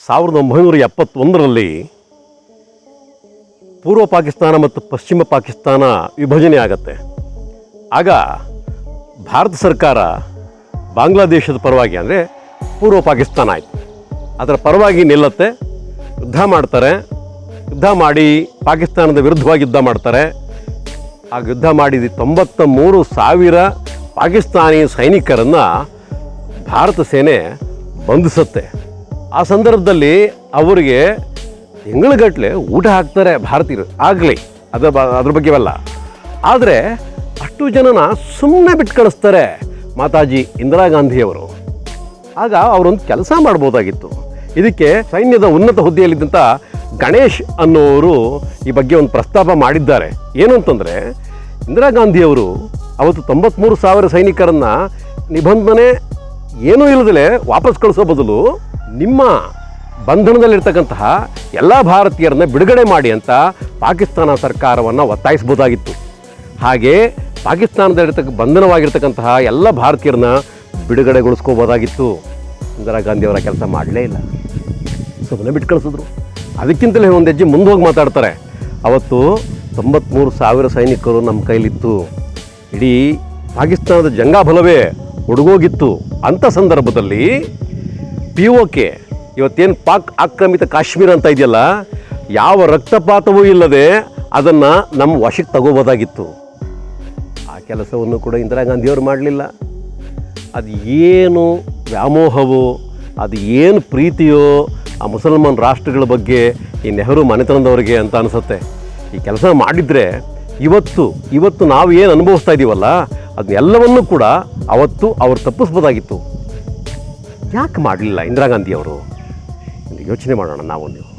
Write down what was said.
1971ರಲ್ಲಿ ಪೂರ್ವ ಪಾಕಿಸ್ತಾನ ಮತ್ತು ಪಶ್ಚಿಮ ಪಾಕಿಸ್ತಾನ ವಿಭಜನೆ ಆಗುತ್ತೆ. ಆಗ ಭಾರತ ಸರ್ಕಾರ ಬಾಂಗ್ಲಾದೇಶದ ಪರವಾಗಿ, ಅಂದರೆ ಪೂರ್ವ ಪಾಕಿಸ್ತಾನ ಆಯಿತು, ಅದರ ಪರವಾಗಿ ನಿಲ್ಲುತ್ತೆ. ಯುದ್ಧ ಮಾಡ್ತಾರೆ. ಯುದ್ಧ ಮಾಡಿ ಪಾಕಿಸ್ತಾನದ ವಿರುದ್ಧವಾಗಿ ಯುದ್ಧ ಮಾಡ್ತಾರೆ. ಆಗ ಯುದ್ಧ ಮಾಡಿದ 93,000 ಪಾಕಿಸ್ತಾನಿ ಸೈನಿಕರನ್ನು ಭಾರತ ಸೇನೆ ಬಂಧಿಸುತ್ತೆ. ಆ ಸಂದರ್ಭದಲ್ಲಿ ಅವರಿಗೆ ತಿಂಗಳಗಟ್ಟಲೆ ಊಟ ಹಾಕ್ತಾರೆ ಭಾರತೀಯರು. ಆಗಲಿ, ಅದ್ರ ಬಗ್ಗೆವಲ್ಲ. ಆದರೆ ಅಷ್ಟು ಜನನ ಸುಮ್ಮನೆ ಬಿಟ್ಟು ಕಳಿಸ್ತಾರೆ ಮಾತಾಜಿ ಇಂದಿರಾ ಗಾಂಧಿಯವರು. ಆಗ ಅವರೊಂದು ಕೆಲಸ ಮಾಡ್ಬೋದಾಗಿತ್ತು. ಇದಕ್ಕೆ ಸೈನ್ಯದ ಉನ್ನತ ಹುದ್ದೆಯಲ್ಲಿದ್ದಂಥ ಗಣೇಶ್ ಅನ್ನೋರು ಈ ಬಗ್ಗೆ ಒಂದು ಪ್ರಸ್ತಾಪ ಮಾಡಿದ್ದಾರೆ. ಏನು ಅಂತಂದರೆ, ಇಂದಿರಾ ಗಾಂಧಿಯವರು ಅವತ್ತು 93,000 ಸೈನಿಕರನ್ನು ನಿಬಂಧನೆ ಏನೂ ಇಲ್ಲದಲೇ ವಾಪಸ್ ಕಳಿಸೋ ಬದಲು ನಿಮ್ಮ ಬಂಧನದಲ್ಲಿರ್ತಕ್ಕಂತಹ ಎಲ್ಲ ಭಾರತೀಯರನ್ನ ಬಿಡುಗಡೆ ಮಾಡಿ ಅಂತ ಪಾಕಿಸ್ತಾನ ಸರ್ಕಾರವನ್ನು ಒತ್ತಾಯಿಸ್ಬೋದಾಗಿತ್ತು. ಹಾಗೆ ಬಂಧನವಾಗಿರ್ತಕ್ಕಂತಹ ಎಲ್ಲ ಭಾರತೀಯರನ್ನ ಬಿಡುಗಡೆಗೊಳಿಸ್ಕೋಬೋದಾಗಿತ್ತು. ಇಂದಿರಾ ಗಾಂಧಿಯವರ ಕೆಲಸ ಮಾಡಲೇ ಇಲ್ಲ, ಸುಮ್ಮನೆ ಬಿಟ್ಟು ಕಳಿಸಿದ್ರು. ಅದಕ್ಕಿಂತಲೇ ಒಂದು ಹೆಜ್ಜೆ ಮುಂದೆ ಹೋಗಿ ಮಾತಾಡ್ತಾರೆ. ಅವತ್ತು 93,000 ಸೈನಿಕರು ನಮ್ಮ ಕೈಲಿತ್ತು, ಇಡೀ ಪಾಕಿಸ್ತಾನದ ಜಂಗಾಬಲವೇ ಹುಡುಗೋಗಿತ್ತು. ಅಂಥ ಸಂದರ್ಭದಲ್ಲಿ POK, ಇವತ್ತೇನು ಪಾಕ್ ಆಕ್ರಮಿತ ಕಾಶ್ಮೀರ ಅಂತ ಇದೆಯಲ್ಲ, ಯಾವ ರಕ್ತಪಾತವೂ ಇಲ್ಲದೆ ಅದನ್ನು ನಮ್ಮ ವಶಕ್ಕೆ ತಗೋಬೋದಾಗಿತ್ತು. ಆ ಕೆಲಸವನ್ನು ಕೂಡ ಇಂದಿರಾ ಗಾಂಧಿಯವರು ಮಾಡಲಿಲ್ಲ. ಅದು ಏನು ವ್ಯಾಮೋಹವೋ, ಅದು ಏನು ಪ್ರೀತಿಯೋ ಆ ಮುಸಲ್ಮಾನ್ ರಾಷ್ಟ್ರಗಳ ಬಗ್ಗೆ ಈ ನೆಹರು ಮನೆತನದವರಿಗೆ ಅಂತ ಅನಿಸುತ್ತೆ. ಈ ಕೆಲಸ ಮಾಡಿದರೆ ಇವತ್ತು ನಾವು ಏನು ಅನುಭವಿಸ್ತಾ ಇದ್ದೀವಲ್ಲ, ಅದನ್ನೆಲ್ಲವನ್ನೂ ಕೂಡ ಅವತ್ತು ಅವ್ರು ತಪ್ಪಿಸ್ಬೋದಾಗಿತ್ತು. ಯಾಕೆ ಮಾಡಲಿಲ್ಲ ಇಂದಿರಾ ಗಾಂಧಿಯವರು? ಯೋಚನೆ ಮಾಡೋಣ ನಾವು ನೀವು.